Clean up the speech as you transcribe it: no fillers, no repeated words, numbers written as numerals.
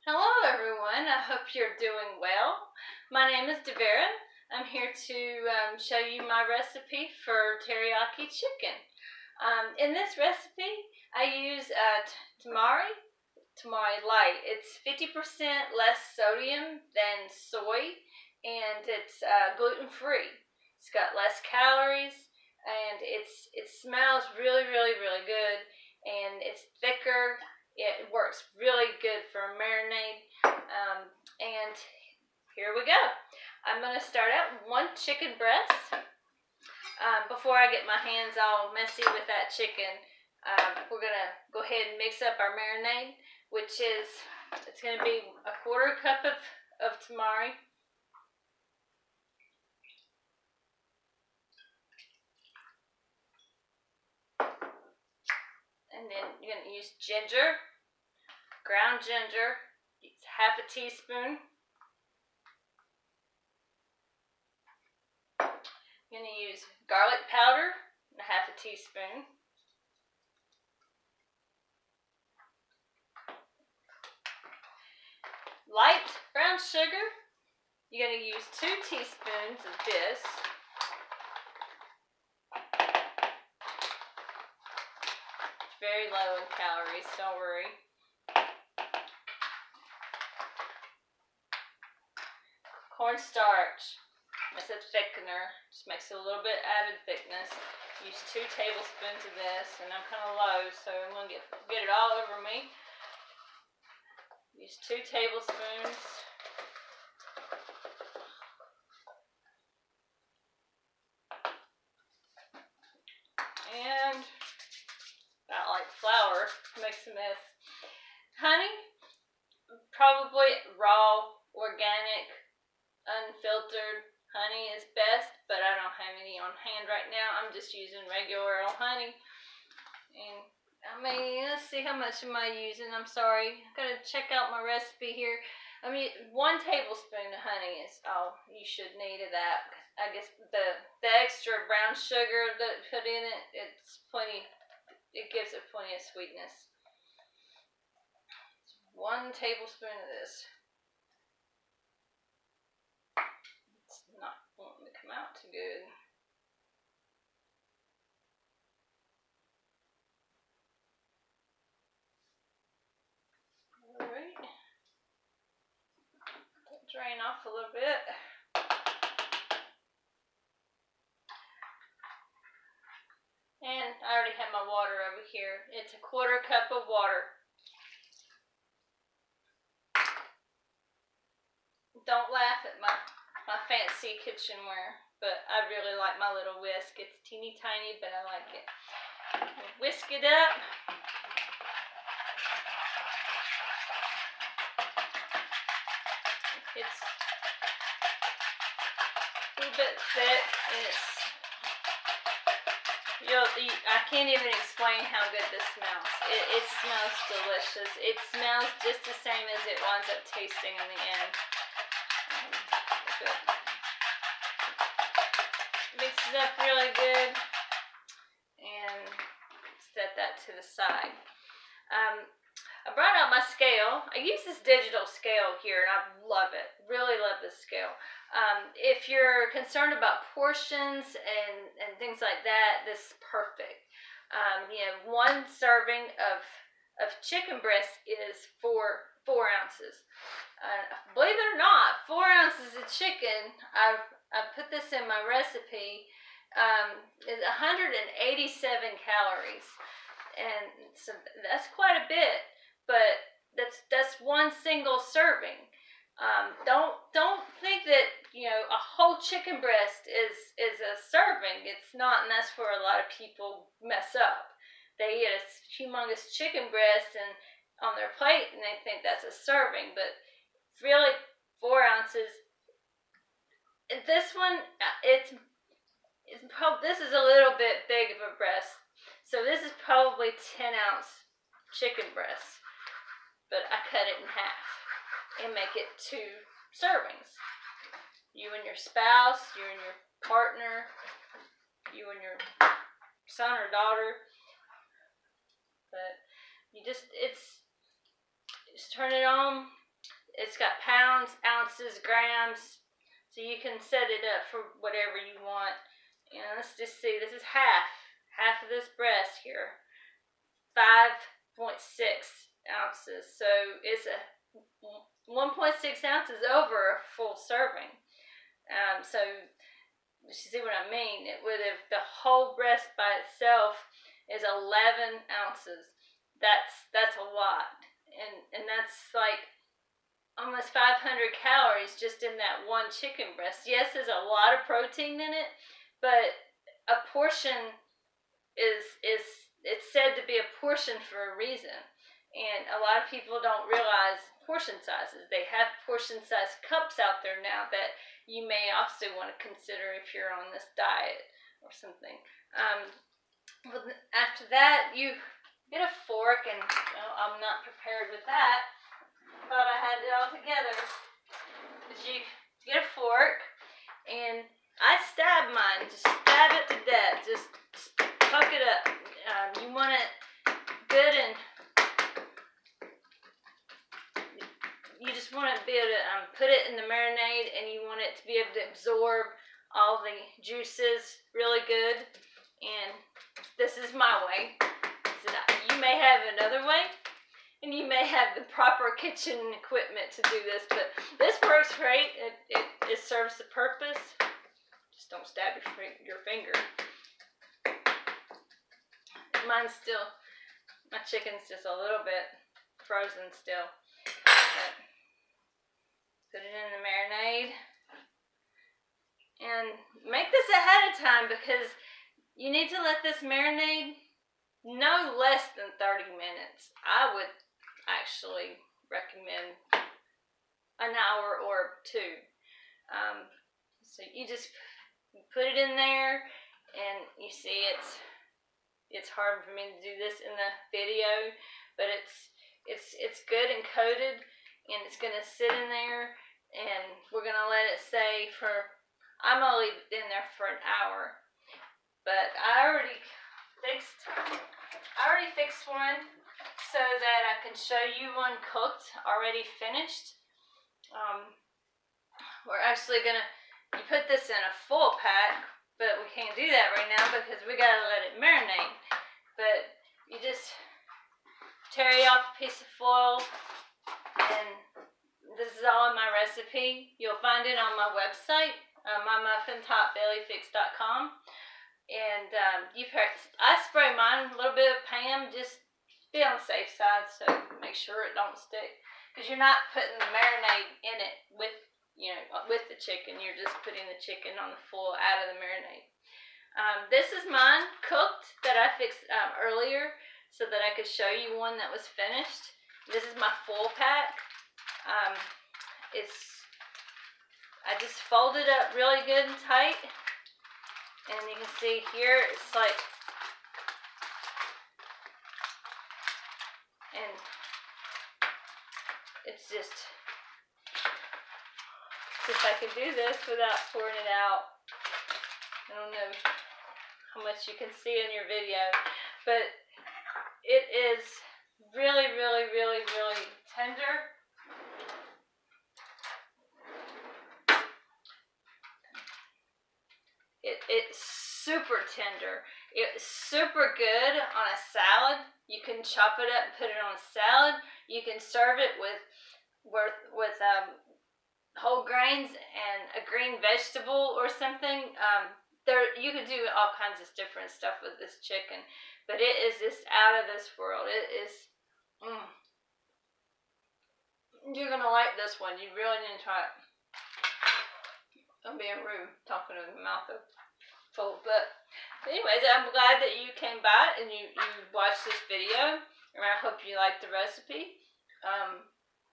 Hello everyone, I hope you're doing well. My name is Devera. I'm here to show you my recipe for teriyaki chicken. In this recipe, I use Tamari Lite. It's 50% less sodium than soy, and it's gluten-free. It's got less calories, and it smells really good, and it's thicker. It works really good for a marinade. And here we go. I'm going to start out with one chicken breast. Before I get my hands all messy with that chicken, we're going to go ahead and mix up our marinade, which is, it's going to be a 1/4 cup of tamari. And then you're going to use ginger, ground ginger. It's 1/2 teaspoon. You're going to use garlic powder, 1/2 teaspoon. Light brown sugar, you're going to use 2 teaspoons of this. It's very low in calories, don't worry. Cornstarch, it's a thickener, just makes it a little bit added thickness. Use 2 tablespoons of this, and I'm kind of low, so I'm going to get it all over me. Use 2 tablespoons. And not like flour, makes a mess. Honey, probably raw, organic, unfiltered honey is best, but I don't have any on hand right now. I'm just using regular old honey. And I mean, let's see, how much am I using? I'm sorry, I gotta check out my recipe here. I mean, 1 tablespoon of honey is all you should need of that. I guess the extra brown sugar that I put in it, it's plenty. It gives it plenty of sweetness. 1 tablespoon of this. It's not wanting to come out too good. Alright. Drain off a little bit. And I already have my water over here. It's a 1/4 cup of water. Don't laugh at my fancy kitchenware, but I really like my little whisk. It's teeny tiny, but I like it. Whisk it up. It's a little bit thick, and I can't even explain how good this smells. It smells delicious. It smells just the same as it winds up tasting in the end. Mix it up really good and set that to the side. I brought out my scale. I use this digital scale here, and I love it. Really love this scale. If you're concerned about portions and things like that, this is perfect. 1 serving of chicken breast is 4 ounces. Believe it or not, 4 ounces of chicken, I put this in my recipe, is 187 calories. And so that's quite a bit, but that's 1 single serving. Don't think that a whole chicken breast is a serving. It's not, and that's where a lot of people mess up. They eat a humongous chicken breast and on their plate, and they think that's a serving, but really 4 ounces. This one, this is a little bit big of a breast, so this is probably 10-ounce chicken breast, but I cut it in half and make it 2 servings. You and your spouse, you and your partner, you and your son or daughter. But you just turn it on, It's got pounds, ounces, grams, so you can set it up for whatever you want. And let's just see, this is half of this breast here, 5.6 ounces. So it's a 1.6 ounces over a full serving. So you see what I mean? It would have, the whole breast by itself is 11 ounces. That's a lot, and that's like almost 500 calories just in that one chicken breast. Yes, there's a lot of protein in it, but a portion it's said to be a portion for a reason. And a lot of people don't realize portion sizes. They have portion size cups out there now that you may also want to consider if you're on this diet or something. Well, after that, you get a fork, and well, I'm not prepared with that. Thought I had it all together. But you get a fork, and I stab mine. Just stab it to death. Just puck it up. You want it good, and you just want to be able to put it in the marinade, and you want it to be able to absorb all the juices really good. And this is my way. So you may have another way, and you may have the proper kitchen equipment to do this, but this works great. It serves the purpose. Just don't stab your finger. Mine's still, my chicken's just a little bit frozen still. But put it in the marinade. And make this ahead of time, because you need to let this marinade no less than 30 minutes. I would actually recommend an hour or two. So you just put it in there, and you see it's hard for me to do this in the video, but it's good and coated, and it's gonna sit in there, and we're gonna let it stay for, I'm gonna leave it in there for an hour. But I already fixed one so that I can show you one cooked, already finished. We're actually gonna, you put this in a full pack, but we can't do that right now because we gotta let it marinate. But you just tear off a piece of foil, and this is all in my recipe. You'll find it on my website, mymuffintopbellyfix.com. And I spray mine a little bit of Pam, just be on the safe side, so make sure it don't stick, because you're not putting the marinade in it with the chicken. You're just putting the chicken on the full out of the marinade. This is mine cooked that I fixed earlier so that I could show you one that was finished. This is my full pack. I just fold it up really good and tight. And you can see here, it's like, and it's just, see if I can do this without pouring it out. I don't know how much you can see in your video, but it is really, really, really, really tender. It's super tender. It's super good on a salad. You can chop it up and put it on a salad. You can serve it with whole grains and a green vegetable or something. You can do all kinds of different stuff with this chicken, but it is just out of this world. It is. You're gonna like this one. You really need to try it. I'm being rude, talking with my mouth full, but anyways, I'm glad that you came by and you watched this video, and I hope you liked the recipe.